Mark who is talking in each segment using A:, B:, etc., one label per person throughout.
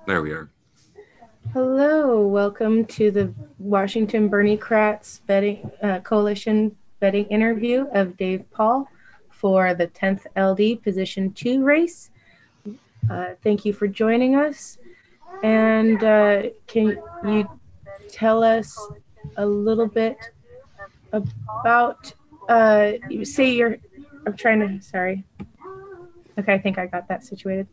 A: There we are.
B: Hello, welcome to the Washington Bernie Kratz Coalition vetting interview of Dave Paul for the 10th LD Position 2 race. Thank you for joining us. And can you tell us a little bit about, you say you're, I'm trying to, sorry. Okay, I think I got that situated.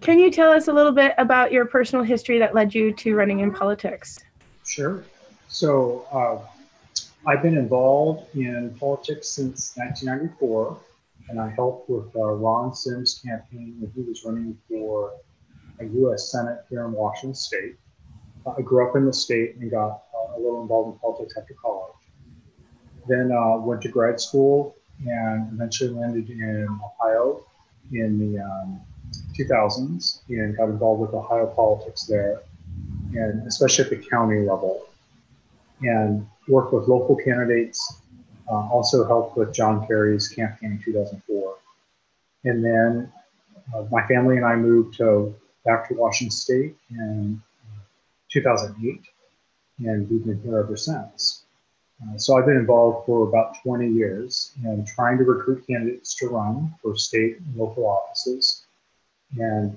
B: Can you tell us a little bit about your personal history that led you to running in politics?
C: Sure. So I've been involved in politics since 1994, and I helped with Ron Sims' campaign when he was running for a U.S. Senate here in Washington State. I grew up in the state and got a little involved in politics after college. Then went to grad school and eventually landed in Ohio in the 2000s and got involved with Ohio politics there, and especially at the county level, and worked with local candidates, also helped with John Kerry's campaign in 2004. And then my family and I moved back to Washington State in 2008, and we've been here ever since. So I've been involved for about 20 years in trying to recruit candidates to run for state and local offices. And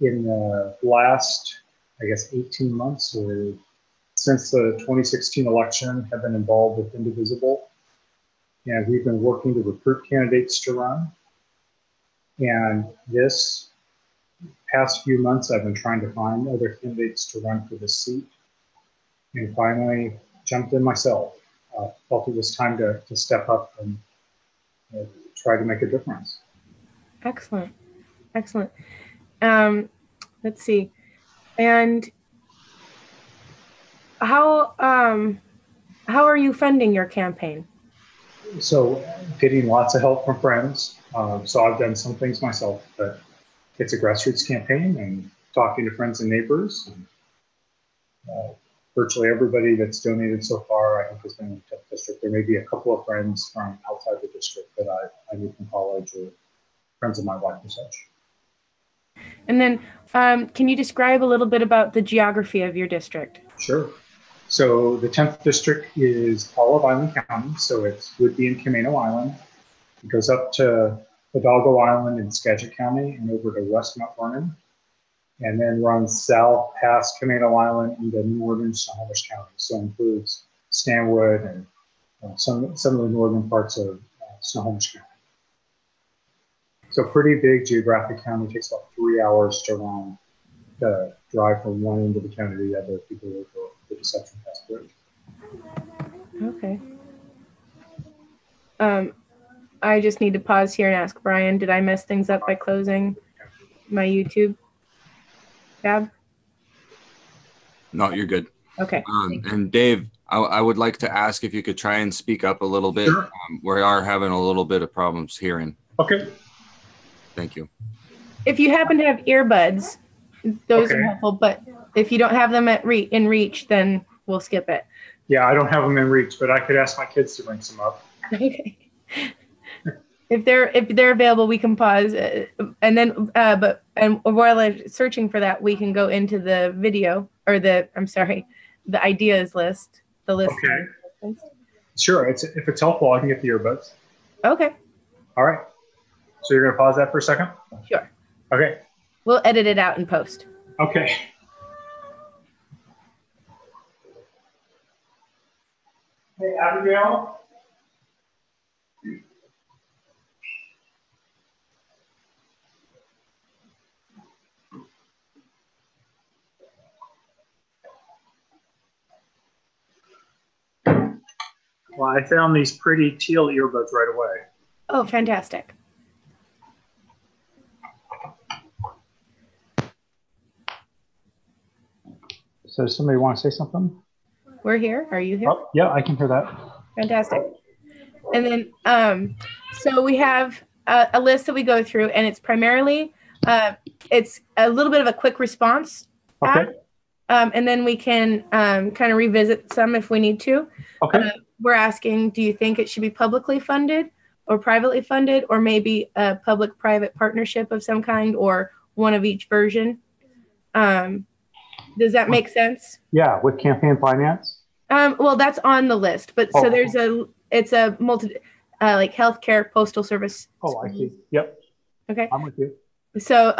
C: in the last, I guess, 18 months or since the 2016 election, have been involved with Indivisible. And we've been working to recruit candidates to run. And this past few months, I've been trying to find other candidates to run for this seat. And finally jumped in myself. Felt it was time to step up and try to make a difference.
B: Excellent. Excellent. Let's see. And how are you funding your campaign?
C: So getting lots of help from friends. So I've done some things myself, but it's a grassroots campaign and talking to friends and neighbors. And, virtually everybody that's donated so far, I think, has been in the 10th district. There may be a couple of friends from outside the district that I knew from college or friends of my wife and such.
B: And then can you describe a little bit about the geography of your district?
C: Sure. So the 10th district is all of Island County. So it would be in Camano Island. It goes up to Hidalgo Island in Skagit County and over to West Mount Vernon, and then runs south past Camano Island into northern Snohomish County. So includes Stanwood and some of the northern parts of Snohomish County. So pretty big geographic county. It takes about 3 hours to run, to drive from one end of the county to the other. People live for the Deception Pass Bridge.
B: Okay. I just need to pause here and ask Brian, did I mess things up by closing my YouTube tab?
A: No, you're good.
B: Okay.
A: And Dave, I would like to ask if you could try and speak up a little bit.
C: Sure.
A: We are having a little bit of problems hearing.
C: Okay.
A: Thank you.
B: If you happen to have earbuds, those are helpful, but if you don't have them in reach, then we'll skip it.
C: Yeah, I don't have them in reach, but I could ask my kids to bring some up.
B: Okay. If they're available, we can pause, and then while I'm searching for that, we can go into the video or the ideas list. The list.
C: Okay. Sure. If it's helpful, I can get the earbuds.
B: Okay.
C: All right. So you're gonna pause that for a second?
B: Sure.
C: Okay.
B: We'll edit it out in post.
C: Okay. Hey, Abigail. Well, I found these pretty teal earbuds right away.
B: Oh, fantastic.
C: So somebody want to say something?
B: We're here. Are you here?
C: Oh, yeah, I can hear that.
B: Fantastic. And then, so we have a list that we go through, and it's primarily, it's a little bit of a quick response app.
C: Okay.
B: And then we can kind of revisit some if we need to.
C: Okay.
B: We're asking, do you think it should be publicly funded or privately funded, or maybe a public-private partnership of some kind, or one of each version. Does that make sense?
C: Yeah, with campaign finance.
B: Well, that's on the list, but so it's a multi, like healthcare, postal service.
C: Oh, I see. Yep.
B: Okay.
C: I'm with you.
B: So,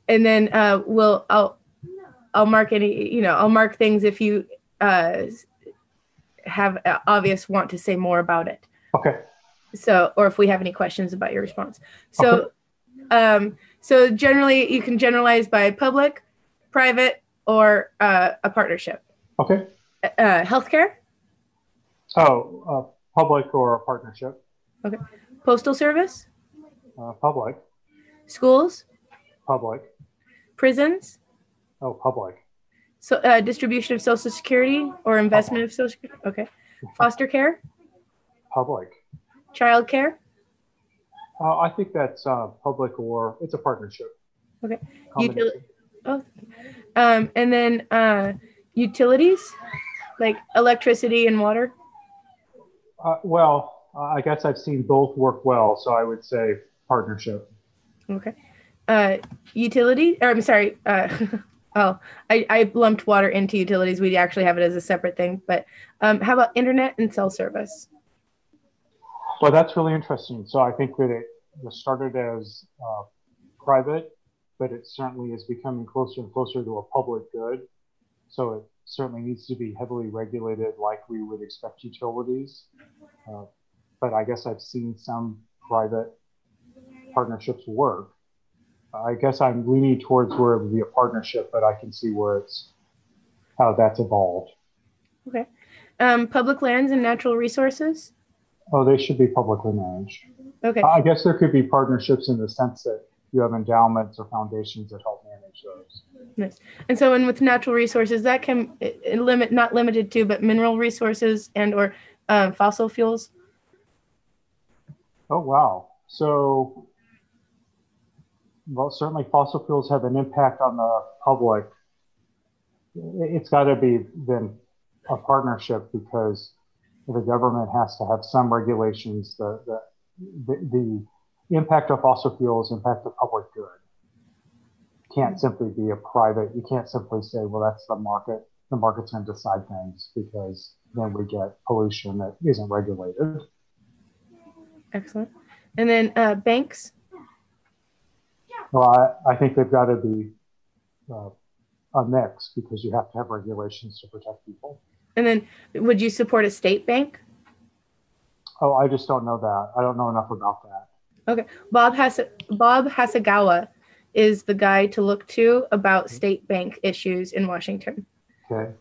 B: and then I'll mark I'll mark things if you have obvious want to say more about it.
C: Okay.
B: So, or if we have any questions about your response. So, okay. So generally you can generalize by public, private, or a partnership.
C: Okay.
B: Healthcare?
C: Public or a partnership.
B: Okay. Postal service?
C: Public.
B: Schools?
C: Public.
B: Prisons?
C: Oh, public.
B: So distribution of Social Security or investment
C: public.
B: of Social Security? Okay. Foster care?
C: Public.
B: Child care?
C: I think that's public or it's a partnership.
B: Okay. And then utilities, like electricity and water?
C: I guess I've seen both work well, so I would say partnership.
B: Okay. Utility, or I'm sorry. I lumped water into utilities. We actually have it as a separate thing. But how about internet and cell service?
C: Well, that's really interesting. So I think that it was started as private, but it certainly is becoming closer and closer to a public good. So it certainly needs to be heavily regulated like we would expect utilities. But I guess I've seen some private partnerships work. I guess I'm leaning towards where it would be a partnership, but I can see how that's evolved.
B: Okay. Public lands and natural resources?
C: Oh, they should be publicly managed.
B: Okay.
C: I guess there could be partnerships in the sense that you have endowments or foundations that help manage those.
B: Nice. And so, with natural resources, that can not limited to, but mineral resources and or fossil fuels.
C: Oh, wow. So, well, certainly fossil fuels have an impact on the public. It's got to be then a partnership because the government has to have some regulations. The impact of fossil fuels impact the public good. Can't simply be a private. You can't simply say, well, that's the market. The market's going to decide things because then we get pollution that isn't regulated.
B: Excellent. And then banks?
C: Well, I think they've got to be a mix because you have to have regulations to protect people.
B: And then would you support a state bank?
C: Oh, I just don't know that. I don't know enough about that.
B: Okay. Bob Hasegawa is the guy to look to about state bank issues in Washington.
C: Okay.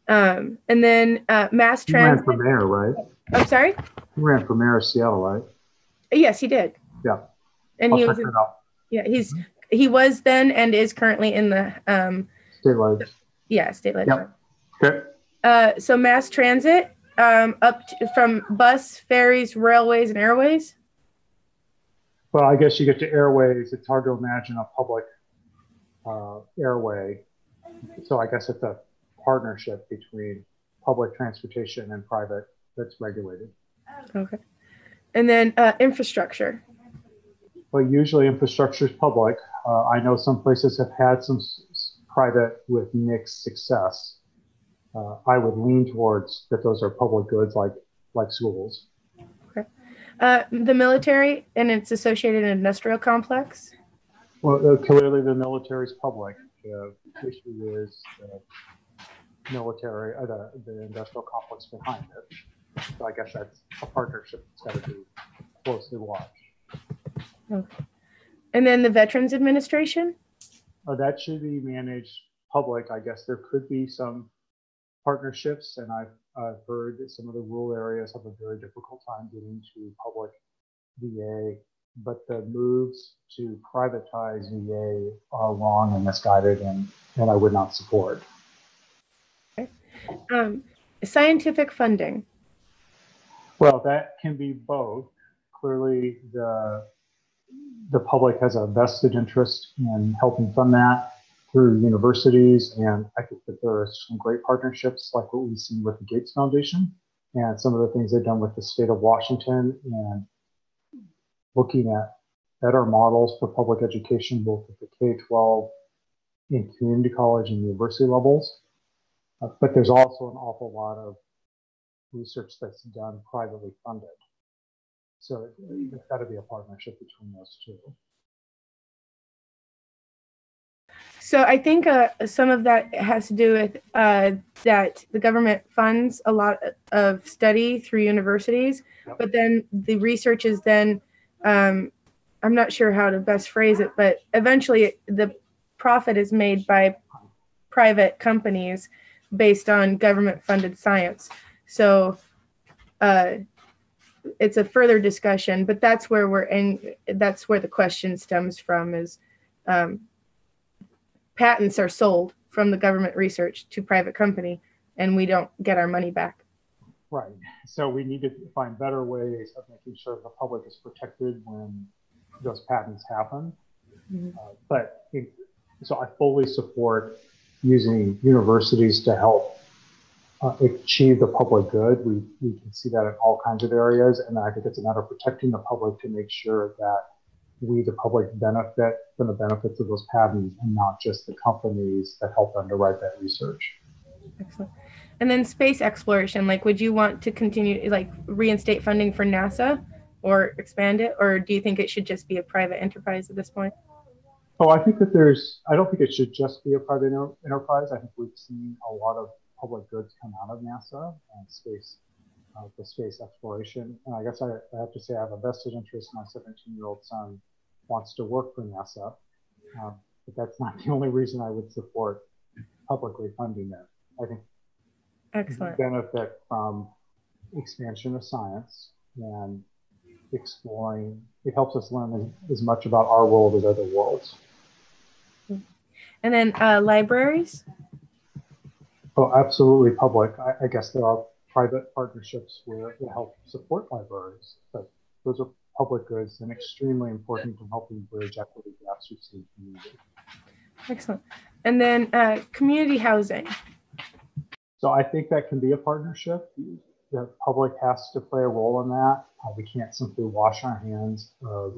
B: And then mass transit.
C: He ran for mayor, right?
B: I'm sorry?
C: He ran for mayor of Seattle, right?
B: Yes, he did.
C: Yeah.
B: And he was then and is currently in the
C: state ledge.
B: Yeah, state legislature.
C: Yep. Okay.
B: So mass transit from bus, ferries, railways, and airways.
C: Well, I guess you get to airways. It's hard to imagine a public airway. So I guess it's a partnership between public transportation and private that's regulated.
B: Okay. And then infrastructure.
C: Well, usually infrastructure is public. I know some places have had some private with mixed success. I would lean towards that those are public goods like schools.
B: Okay. The military and its associated industrial complex?
C: Well, clearly the military is public. The issue is the military, the industrial complex behind it. So I guess that's a partnership that's got to be closely watched.
B: Okay. And then the Veterans Administration?
C: That should be managed public. I guess there could be some partnerships, and I've heard that some of the rural areas have a very difficult time getting to public VA, but the moves to privatize VA are wrong and misguided, and I would not support.
B: Okay. Scientific funding.
C: Well, that can be both. Clearly, the public has a vested interest in helping fund that through universities, and I think that there are some great partnerships like what we've seen with the Gates Foundation and some of the things they've done with the state of Washington and looking at better models for public education, both at the K-12 in community college and university levels. But there's also an awful lot of research that's done privately funded. So there's got to be a partnership between those two.
B: So I think some of that has to do with that the government funds a lot of study through universities,
C: Yep.
B: but then the research is then, I'm not sure how to best phrase it, but eventually the profit is made by private companies based on government funded science. So it's a further discussion, but that's where we're in. That's where the question stems from is patents are sold from the government research to private company and we don't get our money back.
C: Right. So we need to find better ways of making sure the public is protected when those patents happen.
B: Mm-hmm.
C: So I fully support using universities to help achieve the public good. We can see that in all kinds of areas. And I think it's a matter of protecting the public to make sure that we, the public, benefit from the benefits of those patents and not just the companies that help underwrite that research.
B: Excellent. And then space exploration, like, would you want to continue, like, reinstate funding for NASA or expand it? Or do you think it should just be a private enterprise at this point?
C: Oh, I think that I don't think it should just be a private enterprise. I think we've seen a lot of public goods come out of NASA and the space exploration. And I guess I have to say I have a vested interest. My 17-year-old son wants to work for NASA, but that's not the only reason I would support publicly funding it. I think
B: Excellent.
C: we benefit from expansion of science and exploring. It helps us learn as much about our world as other worlds.
B: And then libraries?
C: Oh, absolutely public. I guess there are private partnerships where it help support libraries, but those are public goods and extremely important to helping bridge equity gaps we see in community.
B: Excellent. And then community housing.
C: So I think that can be a partnership. The public has to play a role in that. We can't simply wash our hands of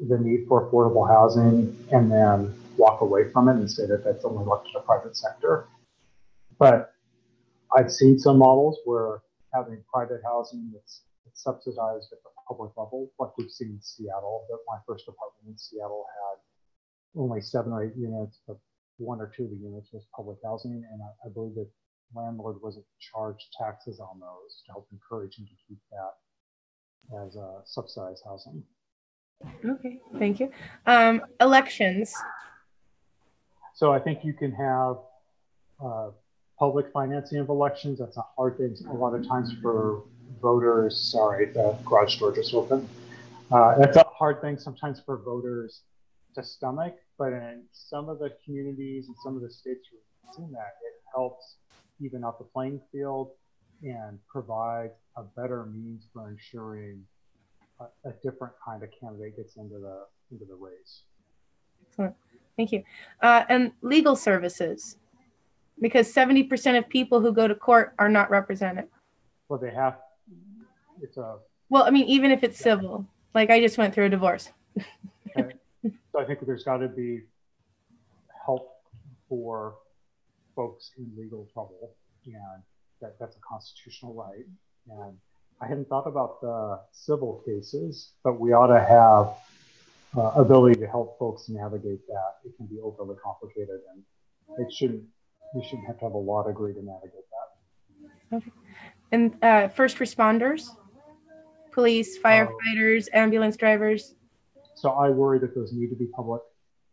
C: the need for affordable housing and then walk away from it and say that that's only left to the private sector. But I've seen some models where having private housing that's subsidized at the public level, like we've seen in Seattle. My first apartment in Seattle had only 7 or 8 units, but 1 or 2 of the units was public housing, and I believe that landlord wasn't charged taxes on those to help encourage him to keep that as subsidized housing.
B: Okay, thank you. Elections.
C: So I think you can have public financing of elections. That's a hard thing a lot of times for voters. Sorry, the garage door just opened. That's a hard thing sometimes for voters to stomach, but in some of the communities and some of the states where we've seen that, it helps even out the playing field and provide a better means for ensuring a different kind of candidate gets into the race.
B: Excellent. Thank you. And legal services, because 70% of people who go to court are not represented.
C: Well, they have,
B: well, I mean, even if it's civil, like I just went through a divorce.
C: Okay. So I think there's got to be help for folks in legal trouble, and that's a constitutional right. And I hadn't thought about the civil cases, but we ought to have ability to help folks navigate that. It can be overly complicated, and we shouldn't have to have a law degree to navigate that.
B: Okay. And first responders, police, firefighters, ambulance drivers.
C: So I worry that those need to be public,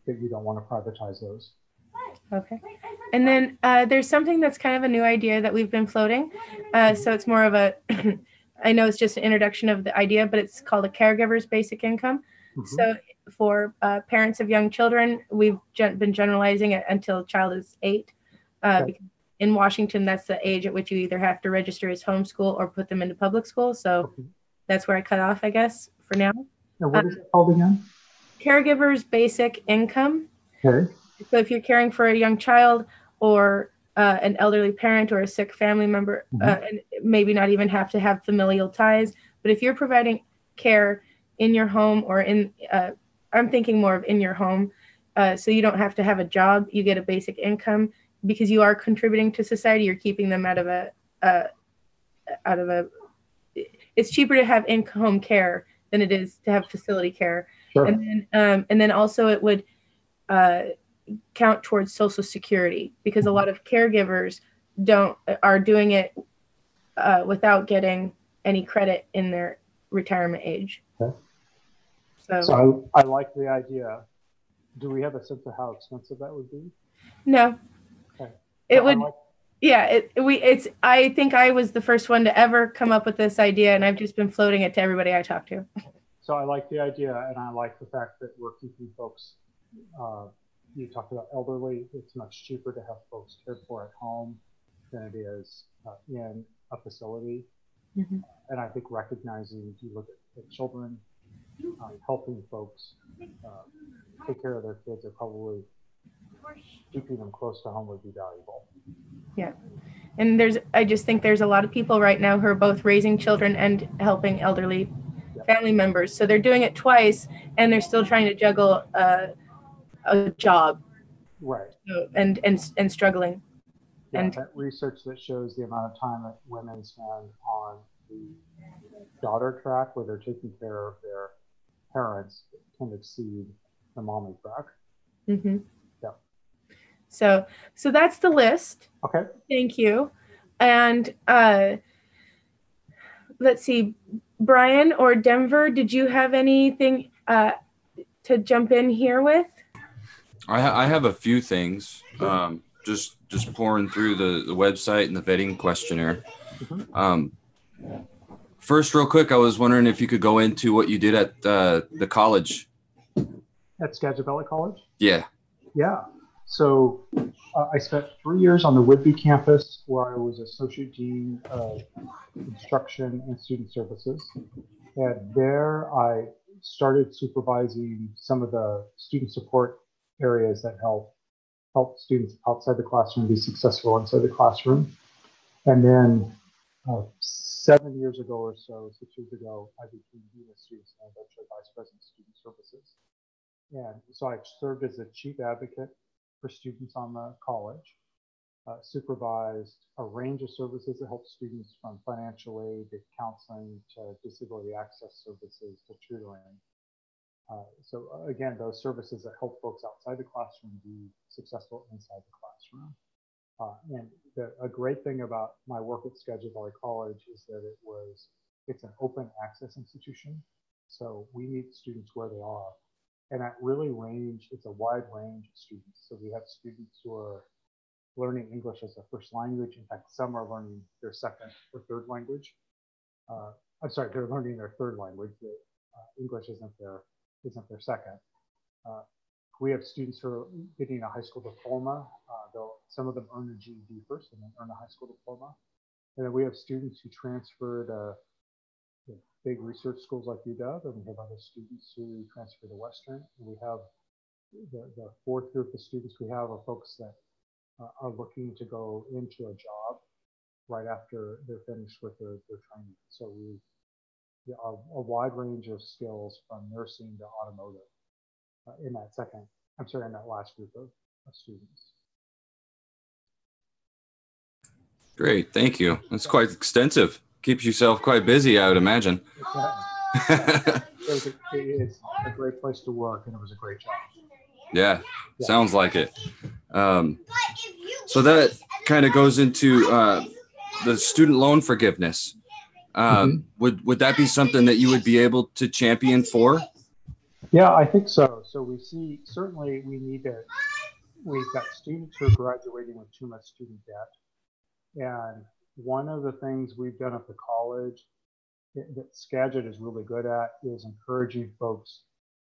C: that you don't want to privatize those.
B: Okay. And then there's something that's kind of a new idea that we've been floating. So it's more of a, I know it's just an introduction of the idea, but it's called a caregiver's basic income. Mm-hmm. So for parents of young children, we've been generalizing it until a child is 8. Because in Washington, that's the age at which you either have to register as homeschool or put them into public school. So that's where I cut off, I guess, for now.
C: And what is it called again?
B: Caregiver's basic income.
C: Okay.
B: So if you're caring for a young child or an elderly parent or a sick family member, and maybe not even have to have familial ties, but if you're providing care in your home or in I'm thinking more of in your home. So you don't have to have a job. You get a basic income because you are contributing to society. You're keeping them out of a. It's cheaper to have in-home care than it is to have facility care.
C: Sure.
B: And then also it would count towards Social Security, because a lot of caregivers are doing it without getting any credit in their retirement age.
C: Okay.
B: So
C: I like the idea. Do we have a sense of how expensive that would be?
B: No.
C: Okay.
B: It would. I think I was the first one to ever come up with this idea, and I've just been floating it to everybody I talk to.
C: So I like the idea, and I like the fact that we're keeping folks. You talked about elderly. It's much cheaper to have folks cared for at home than it is in a facility.
B: Mm-hmm.
C: And I think recognizing, if you look at children, helping folks take care of their kids, are probably keeping them close to home would be valuable.
B: Yeah. And I just think there's a lot of people right now who are both raising children and helping elderly family members. So they're doing it twice, and they're still trying to juggle a job.
C: Right.
B: So, and struggling.
C: Yeah,
B: and
C: that research that shows the amount of time that women spend on the daughter track, where they're taking care of their parents, can exceed the mommy track.
B: Mm-hmm.
C: Yeah.
B: So that's the list.
C: Okay.
B: Thank you. And let's see, Brian or Denver, did you have anything to jump in here with?
A: I have a few things. Just pouring through the website and the vetting questionnaire.
C: Mm-hmm.
A: First, real quick, I was wondering if you could go into what you did at the college.
C: At Skagit Valley College?
A: Yeah.
C: Yeah. So I spent 3 years on the Whitby campus, where I was Associate Dean of Instruction and Student Services. And there I started supervising some of the student support areas that help students outside the classroom be successful inside the classroom. And then 7 years ago or so, 6 years ago, I became Dean of Students and eventually Vice President of Student Services. And so I served as a chief advocate for students on the college, supervised a range of services that help students, from financial aid to counseling to disability access services to tutoring. So again, those services that help folks outside the classroom be successful inside the classroom. And a great thing about my work at Skagit Valley College is that it's an open access institution. So we meet students where they are. And it's a wide range of students. So we have students who are learning English as a first language. In fact, some are learning their second or third language. They're learning their third language. English isn't their second. We have students who are getting a high school diploma. Some of them earn a GED first and then earn a high school diploma. And then we have students who transfer to big research schools like UW, and we have other students who transfer to Western. And we have the fourth group of students we have are folks that are looking to go into a job right after they're finished with their training. So a wide range of skills, from nursing to automotive, in that last group of students.
A: Great, thank you. That's quite extensive. Keeps yourself quite busy, I would imagine.
C: It's a great place to work, and it was a great job.
A: Yeah, sounds like it. So that kind of goes into the student loan forgiveness. Would that be something that you would be able to champion for?
C: Yeah, I think so. So certainly we've got students who are graduating with too much student debt. And one of the things we've done at the college that Skagit is really good at is encouraging folks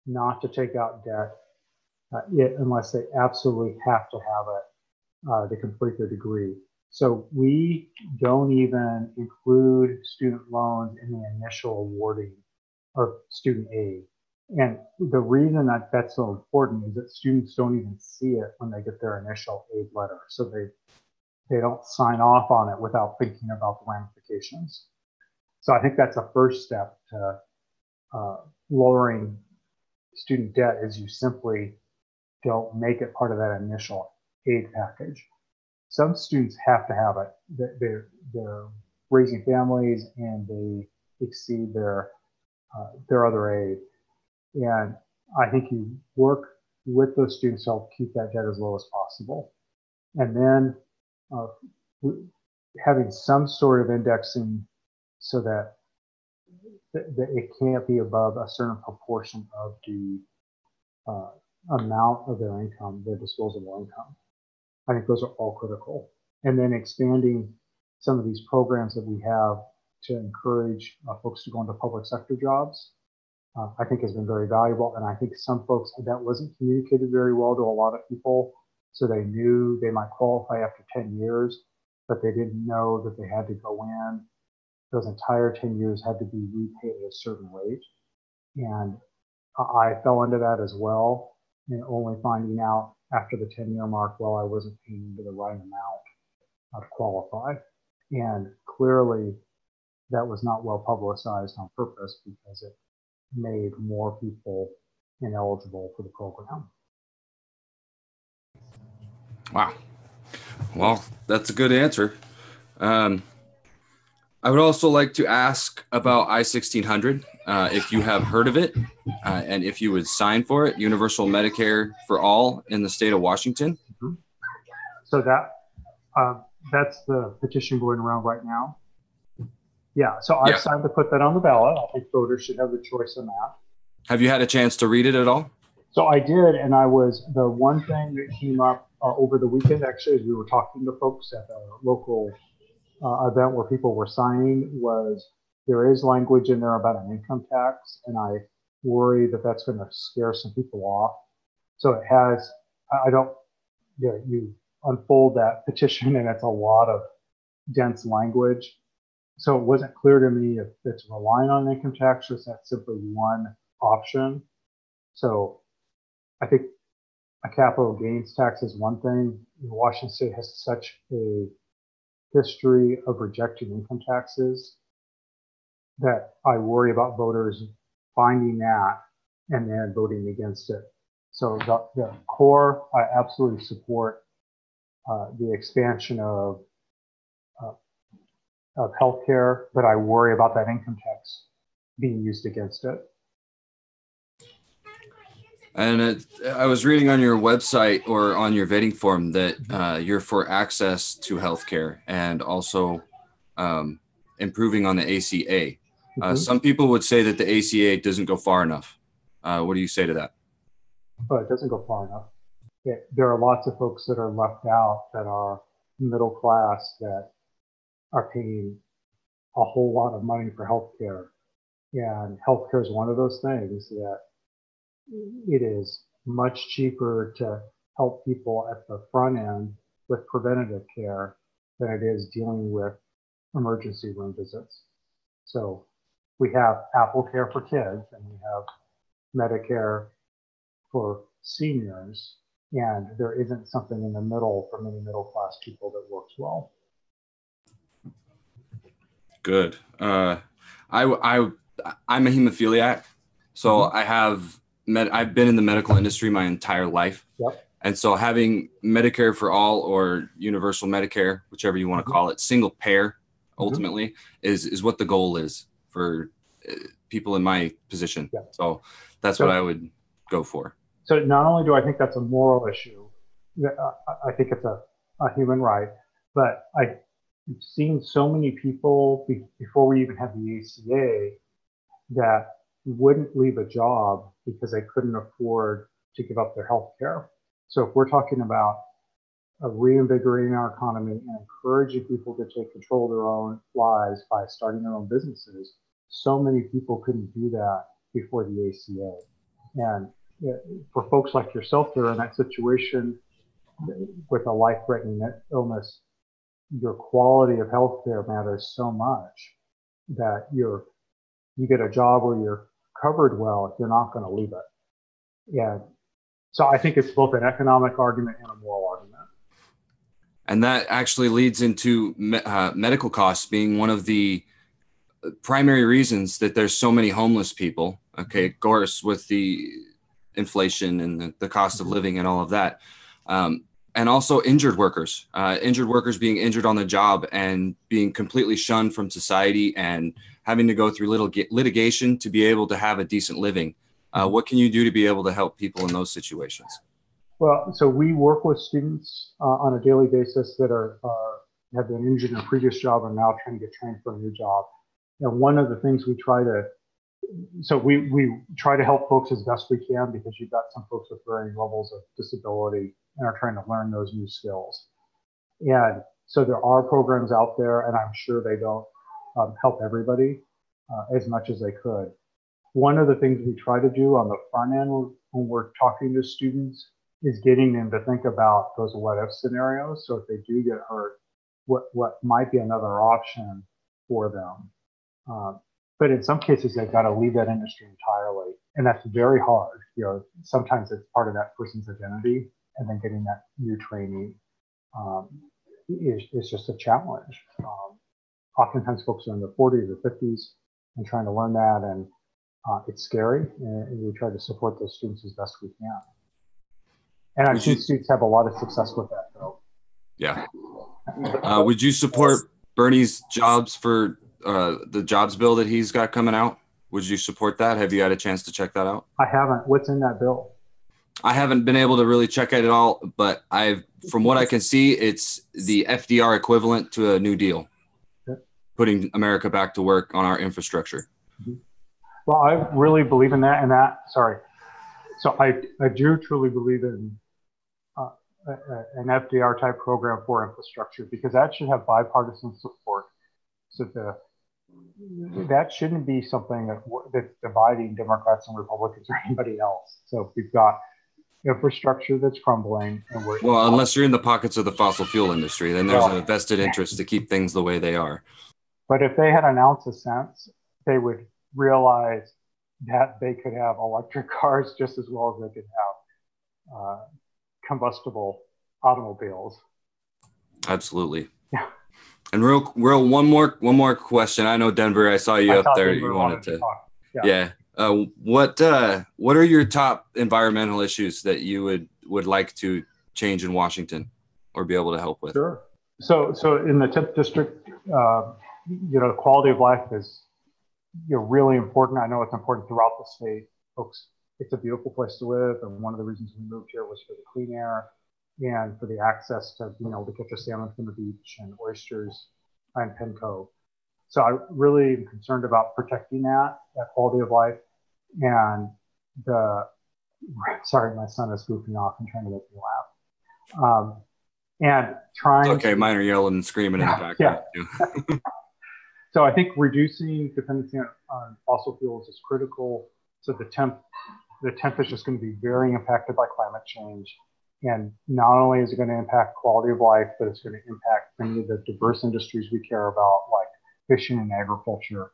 C: not to take out debt unless they absolutely have to have it to complete their degree. So we don't even include student loans in the initial awarding of student aid. And the reason that that's so important is that students don't even see it when they get their initial aid letter. So they don't sign off on it without thinking about the ramifications. So I think that's a first step to lowering student debt is you simply don't make it part of that initial aid package. Some students have to have it. They're raising families and they exceed their other aid. And I think you work with those students to help keep that debt as low as possible. And then having some sort of indexing so that it can't be above a certain proportion of the amount of their income, their disposable income. I think those are all critical. And then expanding some of these programs that we have to encourage folks to go into public sector jobs, I think has been very valuable. And I think some folks, that wasn't communicated very well to a lot of people. So they knew they might qualify after 10 years, but they didn't know that they had to go in. Those entire 10 years had to be repaid at a certain rate. And I fell into that as well, and only finding out after the 10-year mark, well, I wasn't paying into the right amount to qualify. And clearly that was not well publicized on purpose because it made more people ineligible for the program.
A: Wow. Well, that's a good answer. I would also like to ask about I-1600, if you have heard of it, and if you would sign for it, Universal Medicare for All in the state of Washington.
C: Mm-hmm. So that's the petition going around right now. Yeah, so I've signed to put that on the ballot. I think voters should have the choice on that.
A: Have you had a chance to read it at all?
C: So I did, and the one thing that came up over the weekend, actually, as we were talking to folks at a local event where people were signing, was there is language in there about an income tax, and I worry that that's going to scare some people off. So it has, you unfold that petition and it's a lot of dense language. So it wasn't clear to me if it's relying on income tax or if that's simply one option. So I think a capital gains tax is one thing. Washington State has such a history of rejecting income taxes that I worry about voters finding that and then voting against it. So the core, I absolutely support the expansion of healthcare, but I worry about that income tax being used against it.
A: And I was reading on your website or on your vetting form that you're for access to healthcare and also improving on the ACA.
C: Mm-hmm.
A: Some people would say that the ACA doesn't go far enough. What do you say to that?
C: Well, it doesn't go far enough. There are lots of folks that are left out that are middle class that are paying a whole lot of money for healthcare. And healthcare is one of those things that it is much cheaper to help people at the front end with preventative care than it is dealing with emergency room visits. So we have Apple Care for kids and we have Medicare for seniors, and there isn't something in the middle for many middle class people that works well.
A: Good. I'm a hemophiliac, so mm-hmm. I've been in the medical industry my entire life.
C: Yep.
A: And so having Medicare for all or universal Medicare, whichever you want to call it, single payer ultimately mm-hmm. is what the goal is for people in my position. Yep. So that's what I would go for.
C: So not only do I think that's a moral issue, I think it's a human right, but I've seen so many people before we even had the ACA that wouldn't leave a job because they couldn't afford to give up their health care. So if we're talking about reinvigorating our economy and encouraging people to take control of their own lives by starting their own businesses, so many people couldn't do that before the ACA. And for folks like yourself that are in that situation with a life-threatening illness, your quality of healthcare matters so much that you get a job where you're covered well if you're not going to leave it. Yeah. So I think it's both an economic argument and a moral argument.
A: And that actually leads into medical costs being one of the primary reasons that there's so many homeless people. Okay, of course, with the inflation and the cost of living and all of that. And also injured workers being injured on the job and being completely shunned from society and having to go through litigation to be able to have a decent living. What can you do to be able to help people in those situations?
C: Well, so we work with students on a daily basis that have been injured in a previous job and now trying to get trained for a new job. And one of the things we try to help folks as best we can, because you've got some folks with varying levels of disability and are trying to learn those new skills. And so there are programs out there, and I'm sure they don't help everybody as much as they could. One of the things we try to do on the front end when we're talking to students is getting them to think about those what if scenarios. So if they do get hurt, what might be another option for them. But in some cases, they've got to leave that industry entirely. And that's very hard. Sometimes it's part of that person's identity, and then getting that new training is just a challenge. Oftentimes folks are in their 40s or 50s and trying to learn that, and it's scary, and we try to support those students as best we can. And I've seen students have a lot of success with that, though.
A: Yeah. Would you support Bernie's jobs for the jobs bill that he's got coming out? Would you support that? Have you had a chance to check that out?
C: I haven't. What's in that bill?
A: I haven't been able to really check it at all, but from what I can see, it's the FDR equivalent to a New Deal, putting America back to work on our infrastructure.
C: Mm-hmm. Well, I really believe in that. So I do truly believe in an FDR type program for infrastructure, because that should have bipartisan support. So that shouldn't be something that's dividing Democrats and Republicans or anybody else. So if we've got infrastructure that's crumbling, and
A: unless you're in the pockets of the fossil fuel industry, then there's a vested interest to keep things the way they are.
C: But if they had an ounce of sense, they would realize that they could have electric cars just as well as they could have combustible automobiles.
A: Absolutely.
C: Yeah.
A: And real one more question. I know, Denver, I saw you up there. Denver, you wanted to talk. Yeah. What are your top environmental issues that you would like to change in Washington or be able to help with?
C: Sure. So in the 10th district, quality of life is really important. I know it's important throughout the state. Folks, it's a beautiful place to live, and one of the reasons we moved here was for the clean air and for the access to being able to catch a salmon from the beach and oysters and Penn Cove. So I really am concerned about protecting that quality of life. And sorry, my son is goofing off and trying to make me laugh. And trying.
A: It's okay, mine are yelling and screaming in the background.
C: Yeah. So I think reducing dependency on fossil fuels is critical. So the temp is just going to be very impacted by climate change. And not only is it going to impact quality of life, but it's going to impact many of the diverse industries we care about, like fishing and agriculture.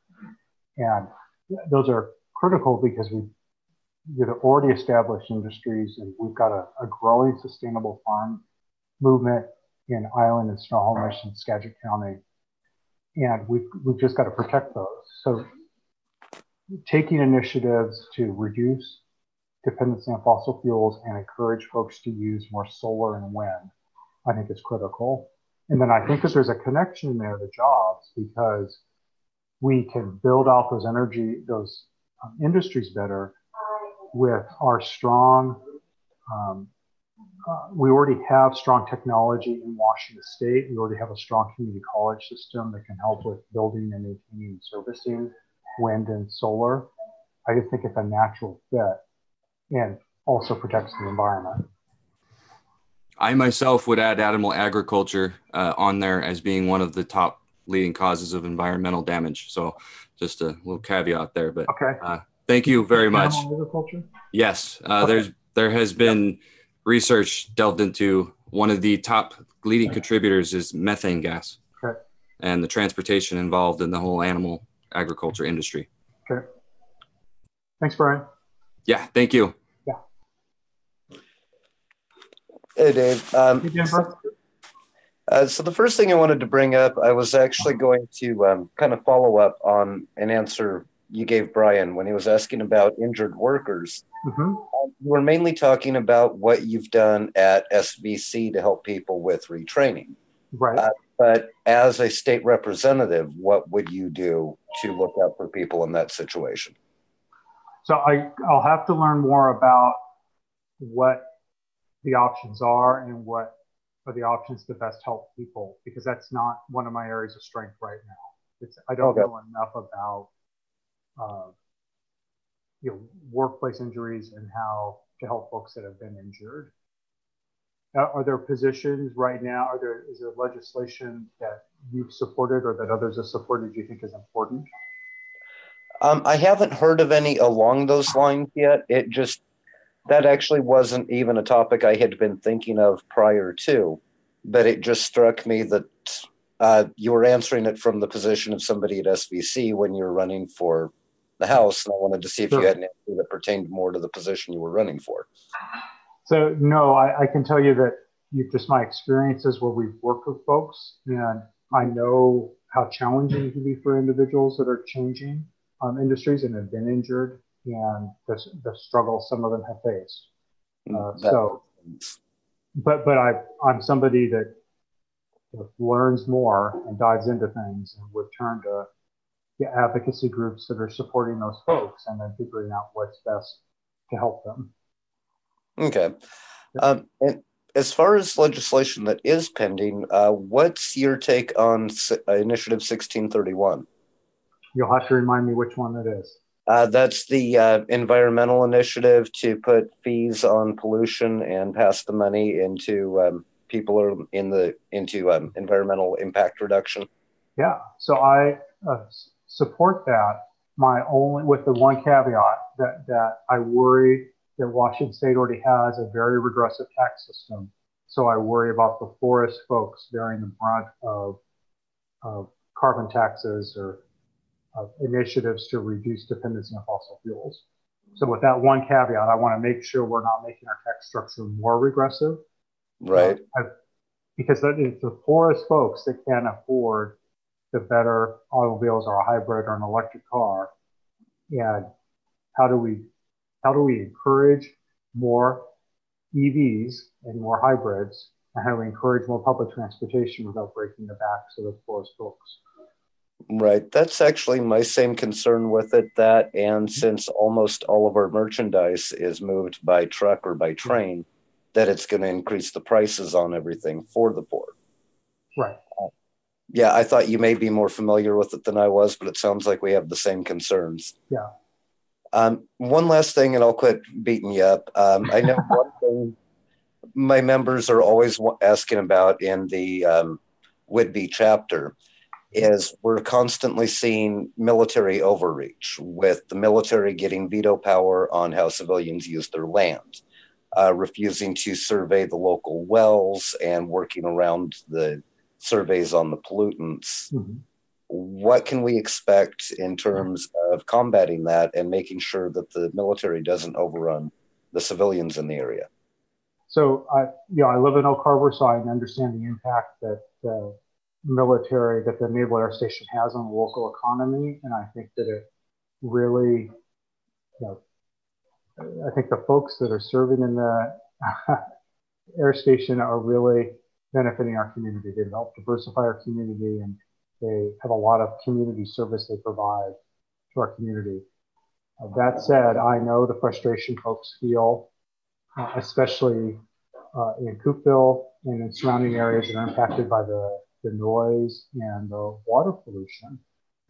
C: And those are critical because we've already established industries, and we've got a growing sustainable farm movement in Island and Snohomish and Skagit County. And we've just got to protect those. So taking initiatives to reduce dependency on fossil fuels and encourage folks to use more solar and wind, I think is critical. And then I think that there's a connection there to jobs, because we can build out those industries better with our strong, we already have strong technology in Washington State. We already have a strong community college system that can help with building and maintaining and servicing wind and solar. I just think it's a natural fit and also protects the environment.
A: I myself would add animal agriculture on there as being one of the top leading causes of environmental damage. So just a little caveat there, but
C: okay.
A: Thank you very much.
C: Animal agriculture?
A: Yes, there has been research delved into. One of the top leading contributors is methane gas,
C: okay,
A: and the transportation involved in the whole animal agriculture industry.
C: Okay. Thanks, Brian.
A: Yeah, thank you.
C: Yeah.
D: Hey, Dave.
C: Hey, Jennifer.
D: So the first thing I wanted to bring up, I was actually going to kind of follow up on and answer you gave Brian when he was asking about injured workers.
C: Mm-hmm.
D: You were mainly talking about what you've done at SVC to help people with retraining.
C: Right.
D: But as a state representative, what would you do to look out for people in that situation?
C: So I'll have to learn more about what the options are and what are the options to best help people, because that's not one of my areas of strength right now. I don't know enough about workplace injuries and how to help folks that have been injured. Are there positions right now? Is there legislation that you've supported or that others have supported you think is important?
D: I haven't heard of any along those lines yet. That actually wasn't even a topic I had been thinking of prior to, but it just struck me that you were answering it from the position of somebody at SVC when you were running for the House, and I wanted to see if you had an answer that pertained more to the position you were running for.
C: So no, I can tell you that just my experiences where we've worked with folks, and I know how challenging it can be for individuals that are changing industries and have been injured, and the struggle some of them have faced. I'm somebody that learns more and dives into things, and would turn to advocacy groups that are supporting those folks and then figuring out what's best to help them.
D: Okay. And as far as legislation that is pending, what's your take on Initiative 1631?
C: You'll have to remind me which one it is.
D: That's the environmental initiative to put fees on pollution and pass the money into people into environmental impact reduction.
C: Yeah, so I support that. With the one caveat that I worry that Washington State already has a very regressive tax system. So I worry about the forest folks bearing the brunt of carbon taxes or initiatives to reduce dependency on fossil fuels. So with that one caveat, I want to make sure we're not making our tax structure more regressive.
D: Right.
C: Because it's the poorest folks that can't afford the better automobiles or a hybrid or an electric car. And how do we encourage more EVs and more hybrids, and how do we encourage more public transportation without breaking the backs of the poorest folks?
D: Right. That's actually my same concern with it. And since almost all of our merchandise is moved by truck or by train, that it's going to increase the prices on everything for the poor.
C: Right.
D: Yeah, I thought you may be more familiar with it than I was, but it sounds like we have the same concerns.
C: Yeah.
D: One last thing, and I'll quit beating you up. I know one thing my members are always asking about in the Whidbey chapter is we're constantly seeing military overreach, with the military getting veto power on how civilians use their land, refusing to survey the local wells and working around the surveys on the pollutants. Mm-hmm. What can we expect in terms of combating that and making sure that the military doesn't overrun the civilians in the area?
C: So I live in Oak Harbor, so I understand the impact that the military, that the Naval Air Station has on the local economy. And I think that it really, I think the folks that are serving in the air station are really benefiting our community. They've helped diversify our community, and they have a lot of community service they provide to our community. That said, I know the frustration folks feel, especially in Coopville and in surrounding areas that are impacted by the noise and the water pollution.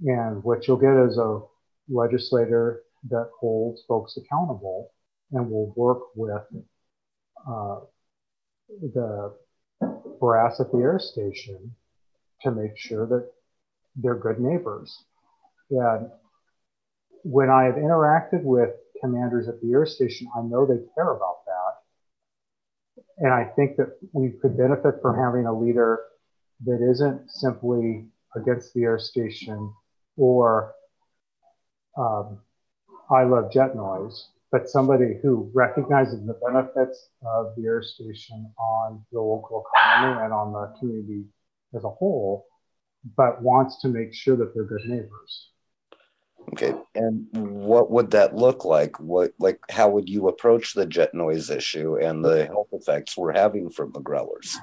C: And what you'll get is a legislator that holds folks accountable and will work with the brass at the air station to make sure that they're good neighbors. And when I have interacted with commanders at the air station, I know they care about that. And I think that we could benefit from having a leader that isn't simply against the air station or I love jet noise, but somebody who recognizes the benefits of the air station on the local economy and on the community as a whole, but wants to make sure that they're good neighbors.
D: Okay, and what would that look like? How would you approach the jet noise issue and the health effects we're having from the growlers?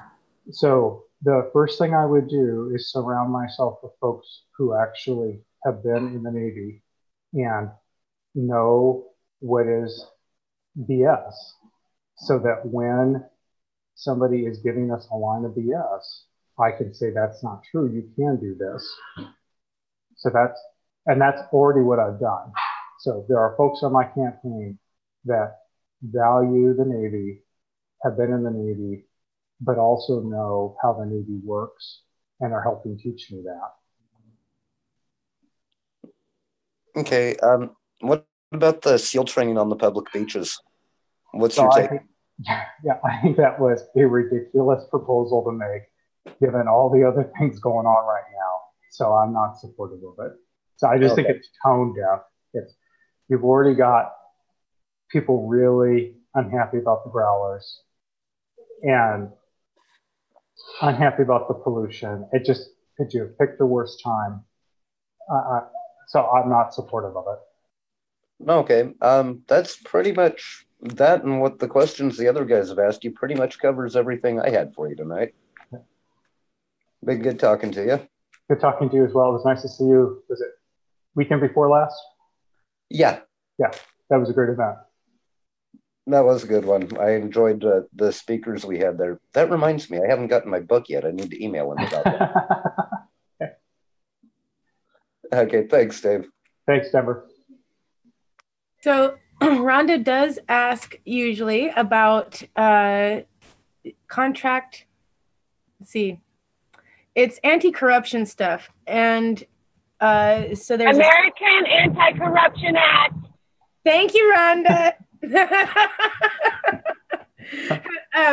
C: So the first thing I would do is surround myself with folks who actually have been in the Navy and know what is BS, so that when somebody is giving us a line of BS, I can say that's not true. You can do this. So that's already what I've done. So there are folks on my campaign that value the Navy, have been in the Navy, but also know how the Navy works and are helping teach me that.
D: Okay, what about the SEAL training on the public beaches? What's your take?
C: I think that was a ridiculous proposal to make, given all the other things going on right now. So I'm not supportive of it. So I just think it's tone deaf. You've already got people really unhappy about the growlers and unhappy about the pollution. Could you have picked the worst time? So I'm not supportive of it.
D: Okay, that's pretty much that, and what the questions the other guys have asked you pretty much covers everything I had for you tonight. Been good talking to you.
C: Good talking to you as well. It was nice to see you. Was it weekend before last?
D: Yeah.
C: Yeah, that was a great event.
D: That was a good one. I enjoyed the speakers we had there. That reminds me, I haven't gotten my book yet. I need to email him about that. Okay, thanks, Dave.
C: Thanks, Denver.
B: So Rhonda does ask usually about contract. Let's see, it's anti-corruption stuff, and so there's
E: American Anti-Corruption Act.
B: Thank you, Rhonda.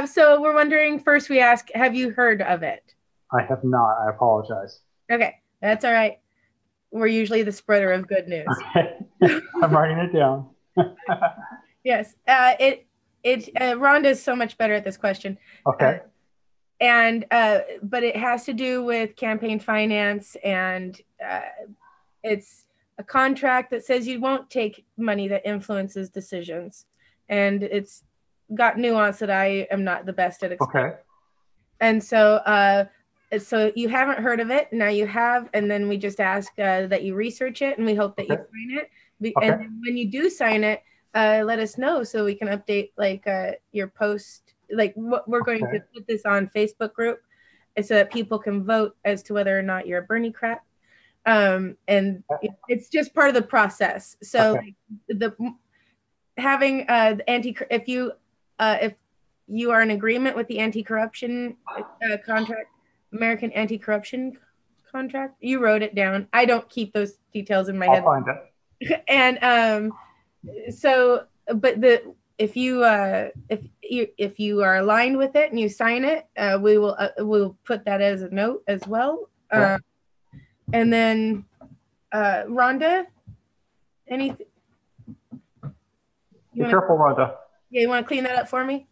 B: So we're wondering, first we ask, have you heard of it?
C: I have not. I apologize.
B: Okay, that's all right. We're usually the spreader of good news.
C: Okay. I'm writing it down.
B: Yes, Rhonda is so much better at this question.
C: Okay.
B: But it has to do with campaign finance, and it's a contract that says you won't take money that influences decisions, and it's got nuance that I am not the best at explaining.
C: Okay.
B: And so you haven't heard of it. Now you have, and then we just ask that you research it, and we hope that you sign it. And then when you do sign it, let us know so we can update your post. We're going to put this on Facebook group so that people can vote as to whether or not you're a Bernie-crat. And it's just part of the process. So having if you are in agreement with the anti-corruption contract, American anti-corruption contract, you wrote it down. I don't keep those details in my head.
C: I'll find it.
B: And if you are aligned with it and you sign it, we'll put that as a note as well. And then Rhonda, anything?
C: Be careful, Rhonda.
B: Yeah, you want to clean that up for me?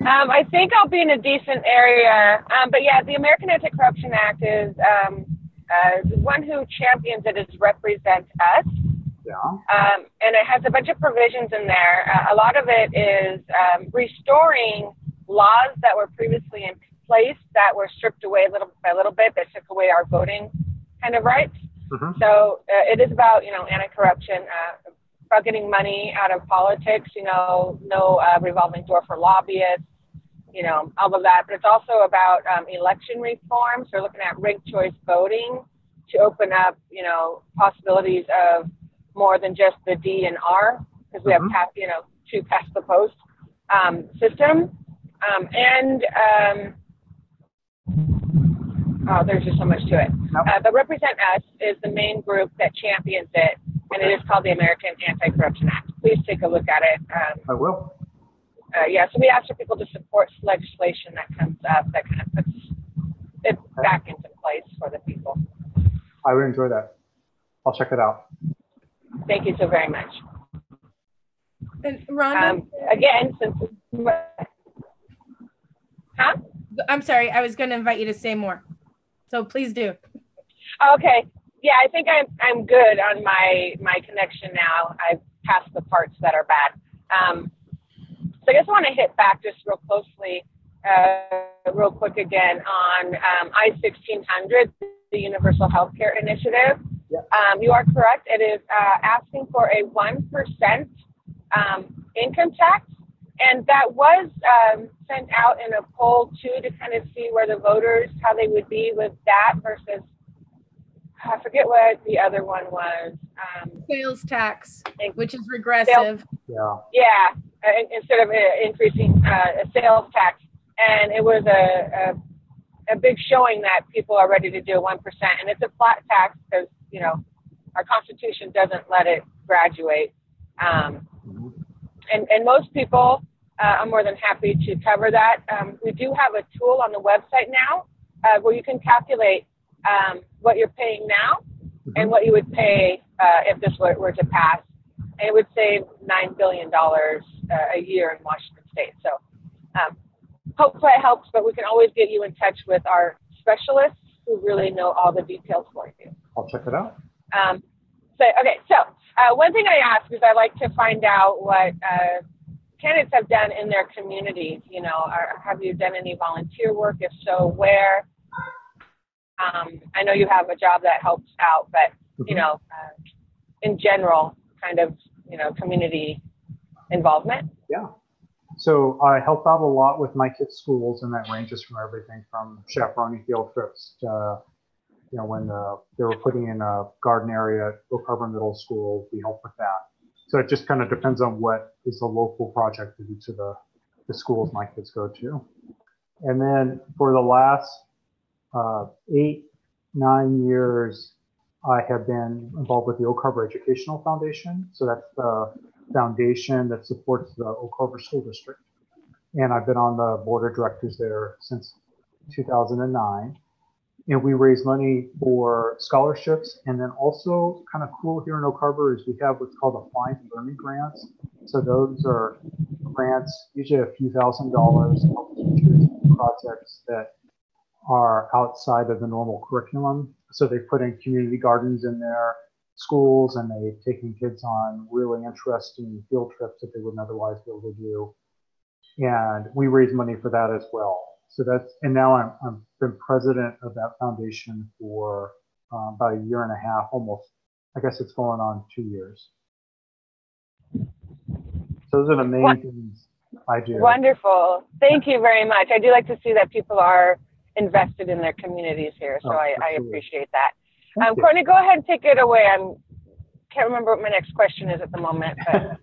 E: I think I'll be in a decent area. But yeah, the American Anti-Corruption Act is the one who champions it represents us.
C: Yeah.
E: And it has a bunch of provisions in there. A lot of it is restoring laws that were previously in place that were stripped away little by little bit, that took away our voting kind of rights. Mm-hmm. So it is about, anti-corruption, about getting money out of politics, no revolving door for lobbyists, all of that. But it's also about election reform. So we're looking at ranked choice voting to open up, possibilities of more than just the D and R, because we have two past the post system. There's just so much to it. Nope. But Represent Us is the main group that champions it, and it is called the American Anti-Corruption Act. Please take a look at it.
C: I will.
E: So we ask for people to support legislation that comes up that kind of puts it back into place for the people.
C: I would enjoy that. I'll check it out.
E: Thank you so very much.
B: And Rhonda?
E: Again, since... Huh?
B: I'm sorry, I was going to invite you to say more. So please do.
E: Okay. Yeah, I think I'm good on my connection now. I've passed the parts that are bad. So I just want to hit back just real closely, real quick again on I-1600, the Universal Healthcare Initiative.
C: Yeah.
E: You are correct. It is asking for a 1% income tax. And that was sent out in a poll, too, to kind of see where the voters, how they would be with that versus, I forget what the other one was.
B: Sales tax, which is regressive.
E: Yeah, instead of increasing a sales tax. And it was a big showing that people are ready to do 1%. And it's a flat tax because, you know, our Constitution doesn't let it graduate. And most people are more than happy to cover that. We do have a tool on the website now where you can calculate what you're paying now and what you would pay if this were to pass. And it would save $9 billion a year in Washington State. So hopefully it helps, but we can always get you in touch with our specialists who really know all the details for you.
C: I'll check it out.
E: So one thing I ask is I like to find out what candidates have done in their communities. You know, have you done any volunteer work? If so, where? I know you have a job that helps out, but, you know, in general, kind of, you know, community involvement.
C: Yeah. So I help out a lot with my kids' schools, and that ranges from everything from chaperoning field trips to, you know, when they were putting in a garden area at Oak Harbor Middle School, we help with that. So it just kind of depends on what is the local project of each of the schools my kids go to. And then for the last 8-9 years, I have been involved with the Oak Harbor Educational Foundation. So that's the foundation that supports the Oak Harbor School District. And I've been on the board of directors there since 2009. And we raise money for scholarships. And then also kind of cool here in Oak Harbor is we have what's called the Flying Learning Grants. So those are grants, usually a few $1,000s, to help teachers in projects that are outside of the normal curriculum. So they put in community gardens in their schools, and they've taken kids on really interesting field trips that they wouldn't otherwise be able to do. And we raise money for that as well. So that's, and now I'm been president of that foundation for about 1.5 years, almost, I guess it's going on 2 years. So those are the main things I do.
E: Wonderful. Thank you very much. I do like to see that people are invested in their communities here. So I appreciate that. Courtney, go ahead and take it away. I can't remember what my next question is at the moment. But.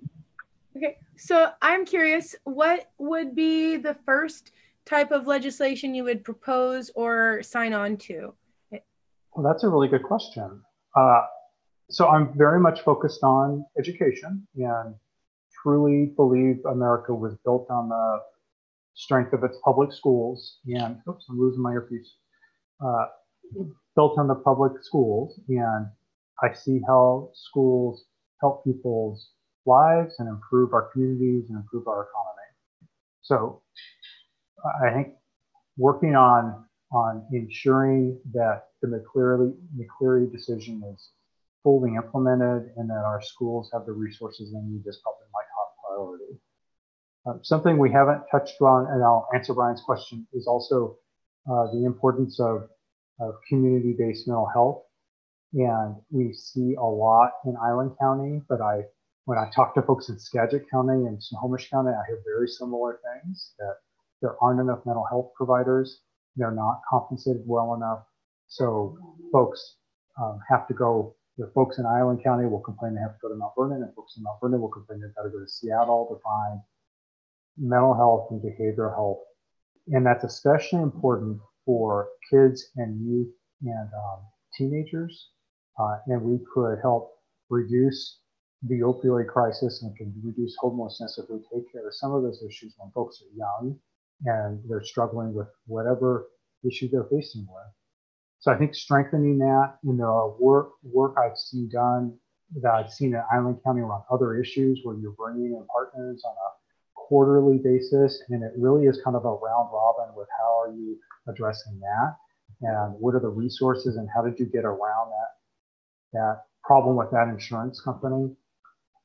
B: Okay, so I'm curious, what would be the first type of legislation you would propose or sign on to?
C: Well, that's a really good question. So I'm very much focused on education and truly believe America was built on the strength of its public schools. And, oops, I'm losing my earpiece. Built on the public schools. And I see how schools help people's lives and improve our communities and improve our economy. So I think working on ensuring that the McCleary decision is fully implemented and that our schools have the resources they need is probably my top priority. Something we haven't touched on, and I'll answer Brian's question, is also the importance of community-based mental health. And we see a lot in Island County, but when I talk to folks in Skagit County and Snohomish County, I hear very similar things, that there aren't enough mental health providers. They're not compensated well enough. So folks have to go, the folks in Island County will complain they have to go to Mount Vernon, and folks in Mount Vernon will complain they've got to go to Seattle to find mental health and behavioral health. And that's especially important for kids and youth and teenagers. And we could help reduce the opioid crisis and can reduce homelessness if we take care of some of those issues when folks are young and they're struggling with whatever issue they're facing with. So I think strengthening that in the work I've seen done, that I've seen in Island County around other issues where you're bringing in partners on a quarterly basis, and it really is kind of a round robin with how are you addressing that and what are the resources and how did you get around that that problem with that insurance company.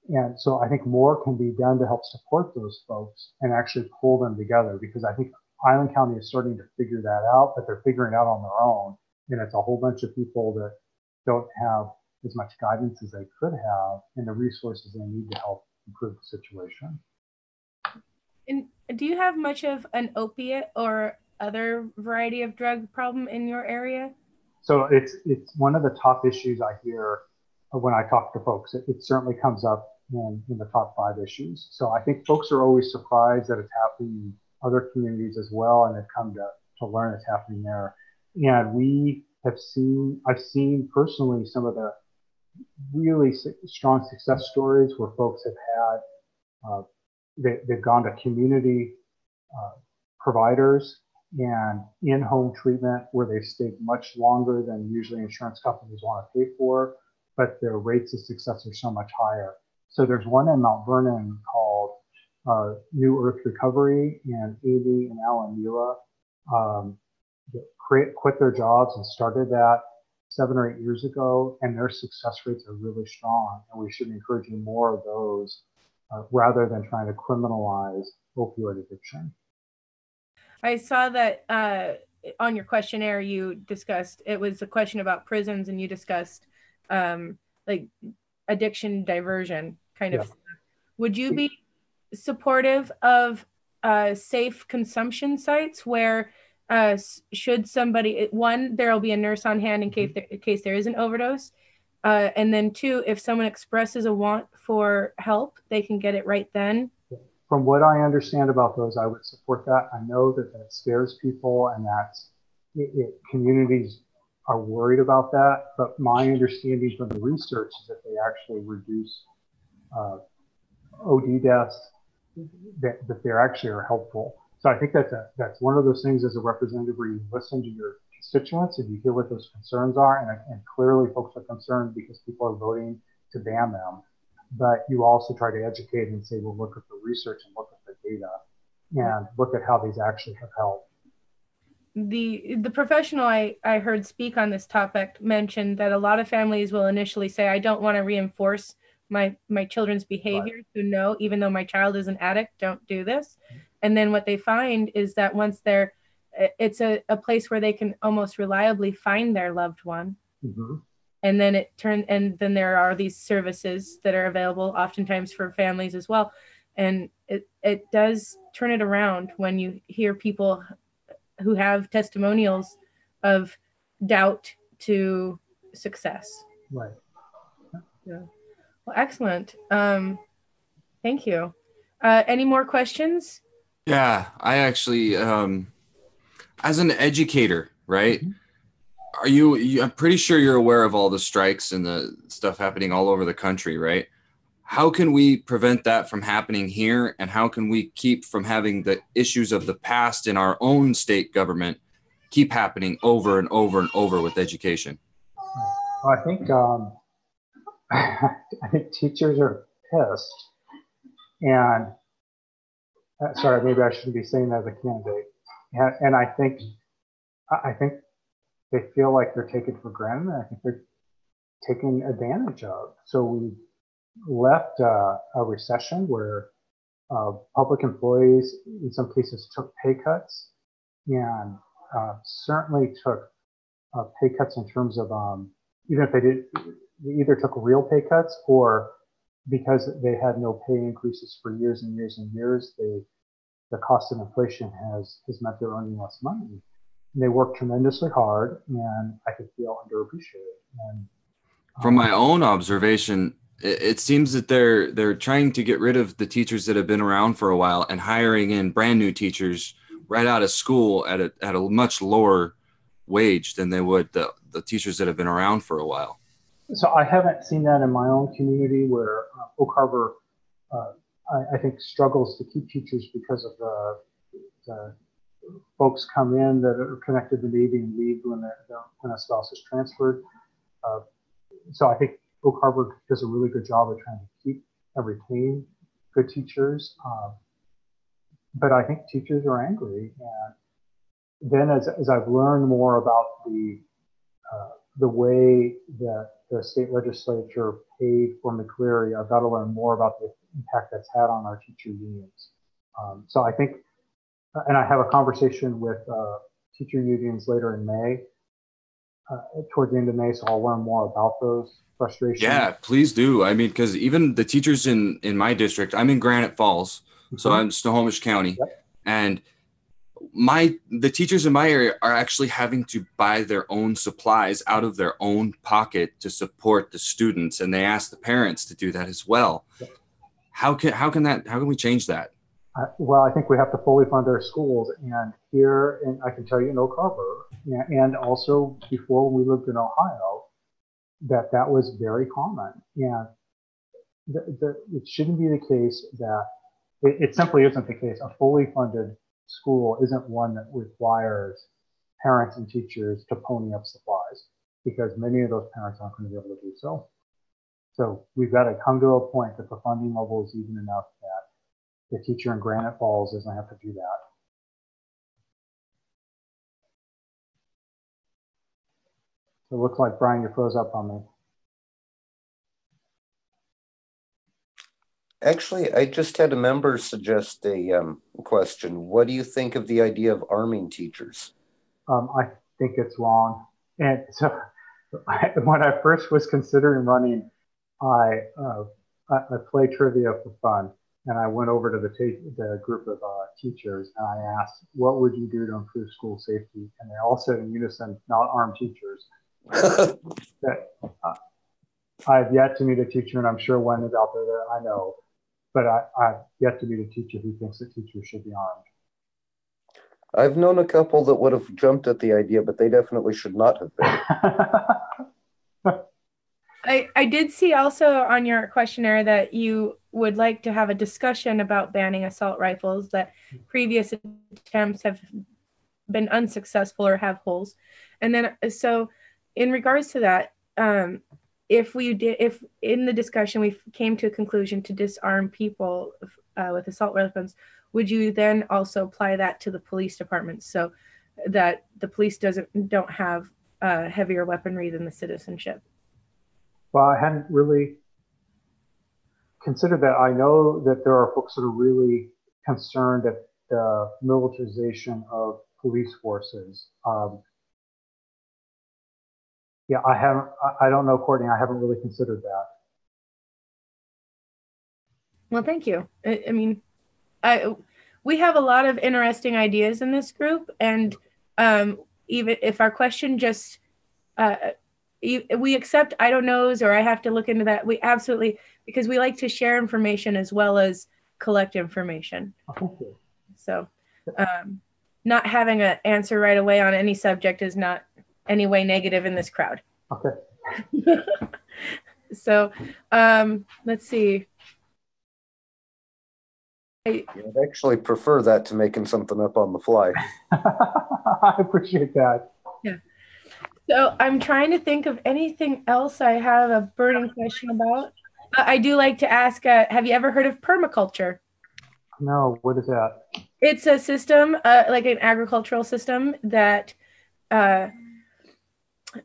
C: And so I think more can be done to help support those folks and actually pull them together, because I think Island County is starting to figure that out, but they're figuring it out on their own. And it's a whole bunch of people that don't have as much guidance as they could have and the resources they need to help improve the situation.
B: And do you have much of an opiate or other variety of drug problem in your area?
C: So it's one of the top issues I hear when I talk to folks. It certainly comes up in the top 5 issues. So I think folks are always surprised that it's happening in other communities as well, and they've come to learn it's happening there. And I've seen personally some of the really strong success stories where folks have had, they've gone to community providers and in-home treatment where they've stayed much longer than usually insurance companies want to pay for, but their rates of success are so much higher. So there's one in Mount Vernon called New Earth Recovery, and Amy and Alan Mila quit their jobs and started that 7 or 8 years ago, and their success rates are really strong. And we should be encouraging more of those rather than trying to criminalize opioid addiction.
B: I saw that on your questionnaire you discussed, it was a question about prisons, and you discussed like addiction diversion kind of stuff. Would you be supportive of safe consumption sites where should somebody, one, there'll be a nurse on hand in case there is an overdose, and then 2, if someone expresses a want for help, they can get it right then?
C: From what I understand about those, I would support that. I know that scares people, and that communities are worried about that. But my understanding from the research is that they actually reduce OD deaths, that they actually are helpful. So I think that's one of those things as a representative where you listen to your constituents and you hear what those concerns are. And clearly folks are concerned because people are voting to ban them. But you also try to educate and say, well, look at the research and look at the data and look at how these actually have helped.
B: The professional I heard speak on this topic mentioned that a lot of families will initially say, I don't want to reinforce my children's behavior, right. To know, even though my child is an addict, don't do this. And then what they find is that once it's a place where they can almost reliably find their loved one. Mm-hmm. And then there are these services that are available oftentimes for families as well. And it does turn it around when you hear people who have testimonials of doubt to success.
C: Right.
B: Yeah. Well, excellent. Thank you. Any more questions?
A: Yeah, I actually, as an educator, right? Mm-hmm. I'm pretty sure you're aware of all the strikes and the stuff happening all over the country, right? How can we prevent that from happening here? And how can we keep from having the issues of the past in our own state government keep happening over and over and over with education?
C: Well, I think teachers are pissed. And sorry, maybe I shouldn't be saying that as a candidate. And I think they feel like they're taken for granted. And I think they're taken advantage of. So we left a recession where public employees, in some cases, took pay cuts, and certainly took pay cuts in terms of even if they either took real pay cuts, or because they had no pay increases for years and years and years, the cost of inflation has meant they're earning less money. And they work tremendously hard, and I could feel underappreciated. And
A: from my own observation, it seems that they're trying to get rid of the teachers that have been around for a while and hiring in brand new teachers right out of school at a much lower wage than they would the teachers that have been around for a while.
C: So I haven't seen that in my own community, where Oak Harbor, I think, struggles to keep teachers because of the folks come in that are connected to Navy and leave when a spouse is transferred. So I think Oak Harbor does a really good job of trying to keep and retain good teachers. But I think teachers are angry. And then as I've learned more about the the way that the state legislature paid for McCleary, I've got to learn more about the impact that's had on our teacher unions. So I think, and I have a conversation with teacher unions later in May, toward the end of May, so I'll learn more about those frustrations.
A: Yeah, please do. I mean, because even the teachers in my district, I'm in Granite Falls, so I'm Snohomish County, and the teachers in my area are actually having to buy their own supplies out of their own pocket to support the students, and they ask the parents to do that as well. How can we change that?
C: Well, I think we have to fully fund our schools, and here, and I can tell you in Oak Harbor, and also before we lived in Ohio, that was very common. And it shouldn't be the case that it simply isn't the case. A fully funded school isn't one that requires parents and teachers to pony up supplies, because many of those parents aren't going to be able to do so. So we've got to come to a point that the funding level is even enough that the teacher in Granite Falls doesn't have to do that. So it looks like, Brian, you froze up on me.
D: Actually, I just had a member suggest a question. What do you think of the idea of arming teachers?
C: I think it's wrong. And so when I first was considering running, I played trivia for fun. And I went over to the group of teachers and I asked, what would you do to improve school safety? And they all said in unison, not arm teachers. I've yet to meet a teacher, and I'm sure one is out there that I know, but I've yet to meet a teacher who thinks that teachers should be armed.
D: I've known a couple that would have jumped at the idea, but they definitely should not have been.
B: I did see also on your questionnaire that you would like to have a discussion about banning assault rifles, that previous attempts have been unsuccessful or have holes. And then, so in regards to that, if in the discussion we came to a conclusion to disarm people with assault weapons, would you then also apply that to the police departments so that the police don't have heavier weaponry than the citizenship?
C: Well, I hadn't really considered that. I know that there are folks that are really concerned at the militarization of police forces. Yeah, I don't know, Courtney, I haven't really considered that.
B: Well, thank you. I mean, we have a lot of interesting ideas in this group, and even if our question just, we accept I don't knows, or I have to look into that, we absolutely, because we like to share information as well as collect information.
C: Okay.
B: So not having an answer right away on any subject is not any way negative in this crowd.
C: Okay.
B: So let's see.
D: I'd actually prefer that to making something up on the fly.
C: I appreciate that.
B: Yeah. So I'm trying to think of anything else I have a burning question about. I do like to ask, have you ever heard of permaculture?
C: No, what is that?
B: It's a system, like an agricultural system that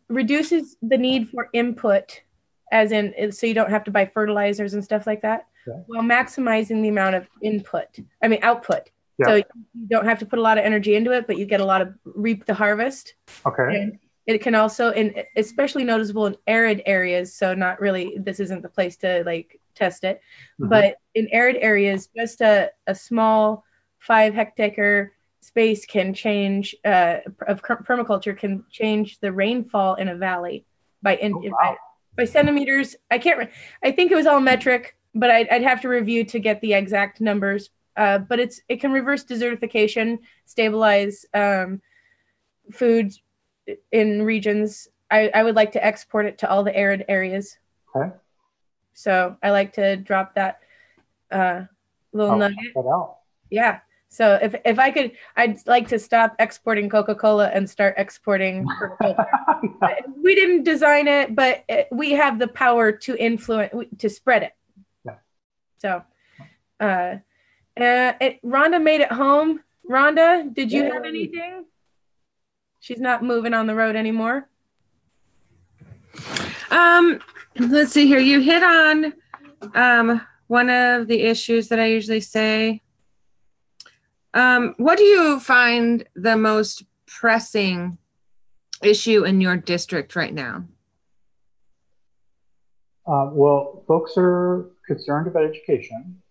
B: reduces the need for input, as in, so you don't have to buy fertilizers and stuff like that, while maximizing the amount of output. Yeah. So you don't have to put a lot of energy into it, but you get a lot of reap the harvest.
C: Okay.
B: And it can also, especially noticeable in arid areas, so not really, this isn't the place to like test it, but in arid areas, just a small 5 hectare space can change, of permaculture can change the rainfall in a valley by centimeters. I think it was all metric, but I'd have to review to get the exact numbers. But it can reverse desertification, stabilize food in regions. I would like to export it to all the arid areas.
C: Okay.
B: So I like to drop that little nugget.
C: Check that out.
B: Yeah. So if I could, I'd like to stop exporting Coca-Cola and start exporting permaculture. We didn't design it, but we have the power to influence, to spread it.
C: Yeah.
B: So Rhonda made it home. Rhonda, did you have anything? She's not moving on the road anymore. Let's see here. You hit on one of the issues that I usually say. What do you find the most pressing issue in your district right now?
C: Well, folks are concerned about education,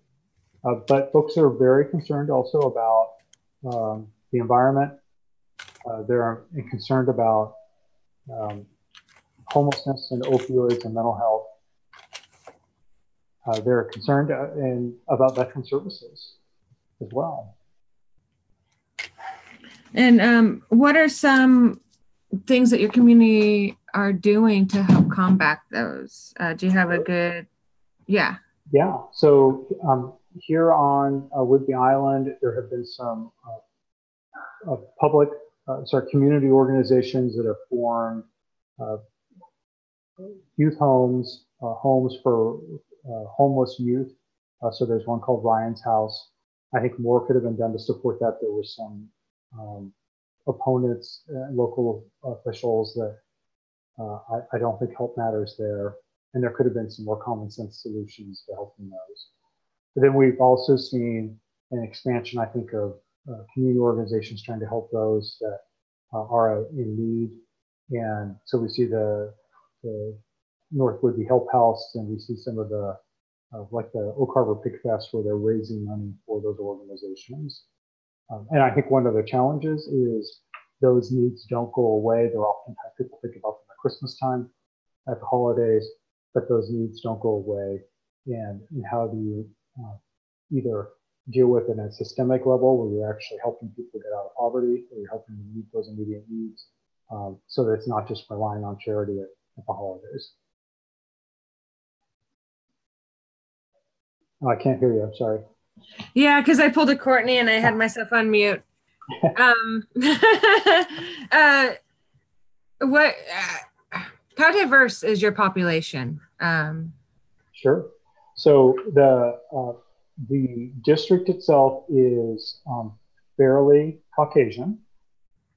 C: but folks are very concerned also about the environment. They're concerned about homelessness and opioids and mental health. They're concerned about veteran services as well.
B: And what are some things that your community are doing to help combat those? Do you have a good, Yeah.
C: So here on Whidbey Island, there have been some community organizations that have formed youth homes, homes for homeless youth. So there's one called Ryan's House. I think more could have been done to support that. There were some opponents, local officials that I don't think help matters there. And there could have been some more common sense solutions to helping those. But then we've also seen an expansion, I think, of community organizations trying to help those that are in need. And so we see the North Whidbey Help House, and we see some of the, like the Oak Harbor Pig Fest, where they're raising money for those organizations. And I think one of the challenges is those needs don't go away. They're oftentimes, people think about them at Christmas time, at the holidays, but those needs don't go away. And how do you either deal with it at a systemic level, where you're actually helping people get out of poverty, or you're helping them meet those immediate needs, so that it's not just relying on charity at the holidays. Oh, I can't hear you, I'm sorry.
B: Yeah, because I pulled a Courtney and I had myself on mute. How diverse is your population?
C: Sure. So the district itself is fairly Caucasian.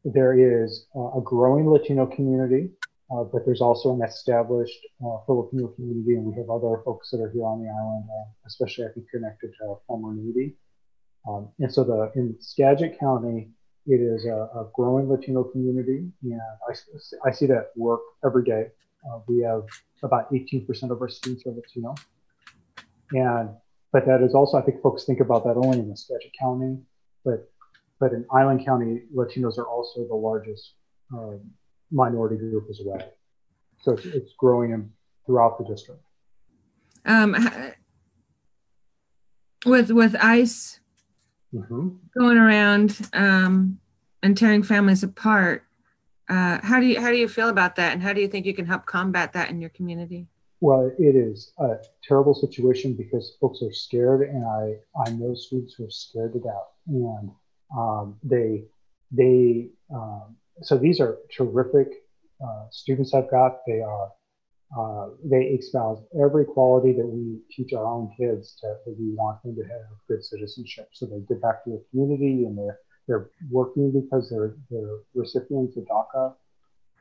C: There is a growing Latino community, but there's also an established Filipino community, and we have other folks that are here on the island, especially I think connected to our former Navy. And so in Skagit County, it is a growing Latino community, and I see that work every day. We have about 18% of our students are Latino. But that is also, I think folks think about that only in the Skagit County, but in Island County, Latinos are also the largest minority group as well. So it's growing throughout the district.
B: With ICE going around and tearing families apart, how do you feel about that, and how do you think you can help combat that in your community?
C: Well, it is a terrible situation because folks are scared, and I know students who are scared to death, and so these are terrific students I've got. They espouse every quality that we teach our own kids that we want them to have good citizenship. So they give back to the community, and they're working because they're recipients of DACA,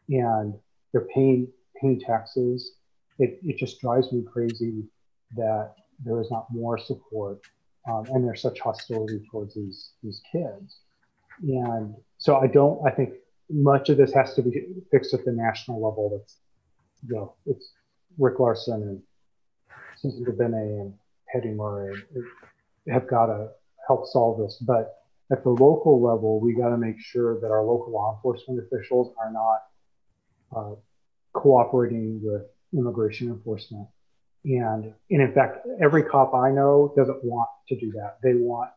C: and they're paying taxes. It just drives me crazy that there is not more support, and there's such hostility towards these kids. And so I think much of this has to be fixed at the national level. That's, it's Rick Larson and Susan DeBene and Hetty Murray have got to help solve this. But at the local level, we got to make sure that our local law enforcement officials are not cooperating with immigration enforcement. And in fact, every cop I know doesn't want to do that. They want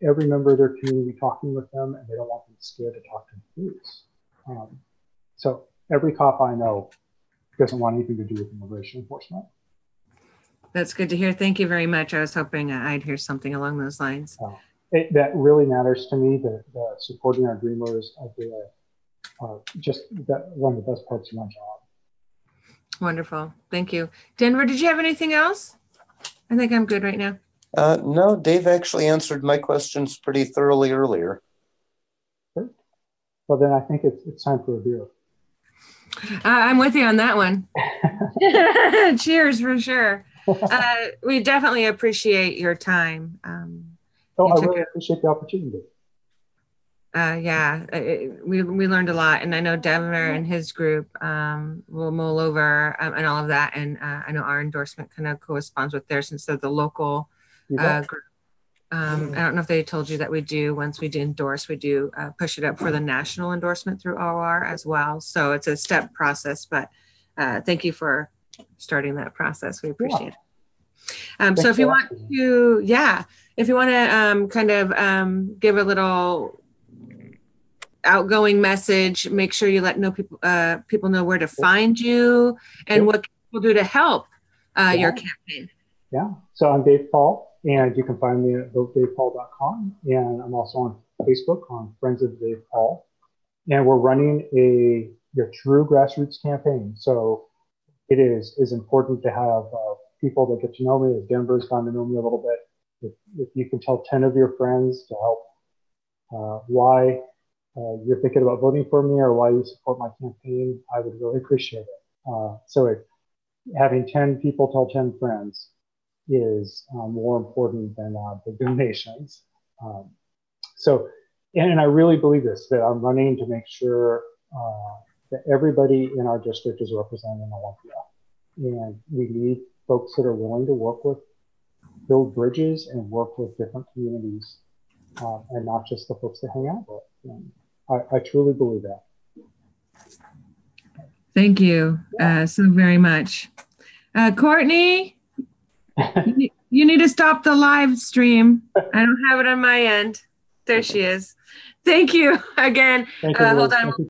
C: every member of their community talking with them, and they don't want them scared to talk to the police. So every cop I know doesn't want anything to do with immigration enforcement.
B: That's good to hear. Thank you very much. I was hoping I'd hear something along those lines.
C: That really matters to me, the supporting our dreamers. Just one of the best parts of my job.
B: Wonderful. Thank you. Denver, did you have anything else? I think I'm good right now.
D: No, Dave actually answered my questions pretty thoroughly earlier.
C: Great. Well, then I think it's time for a beer.
F: I'm with you on that one. Cheers for sure. We definitely appreciate your time.
C: I really appreciate the opportunity.
F: Yeah, we learned a lot, and I know Denver and his group will mull over and all of that, and I know our endorsement kind of corresponds with theirs since they're the local group. I don't know if they told you that we do, once we do endorse, we do push it up for the national endorsement through OR as well. So it's a step process, but thank you for starting that process. We appreciate it. So if you want to, if you want to kind of give a little outgoing message, make sure you let people know where to find you and what people do to help your campaign. Yeah,
C: so I'm Dave Paul, and you can find me at votedavepaul.com, and I'm also on Facebook on Friends of Dave Paul, and we're running a true grassroots campaign. So it is important to have people that get to know me, as Denver's gotten to know me a little bit. If you can tell 10 of your friends to help why you're thinking about voting for me or why you support my campaign, I would really appreciate it. So having 10 people tell 10 friends is more important than the donations. And I really believe this, that I'm running to make sure that everybody in our district is represented in Olympia. And we need folks that are willing to build bridges and work with different communities, and not just the folks that hang out with. And I truly believe that.
F: Thank you so very much. Courtney, you need to stop the live stream. I don't have it on my end. There she is. Thank you again.
C: Thank you,
F: hold on.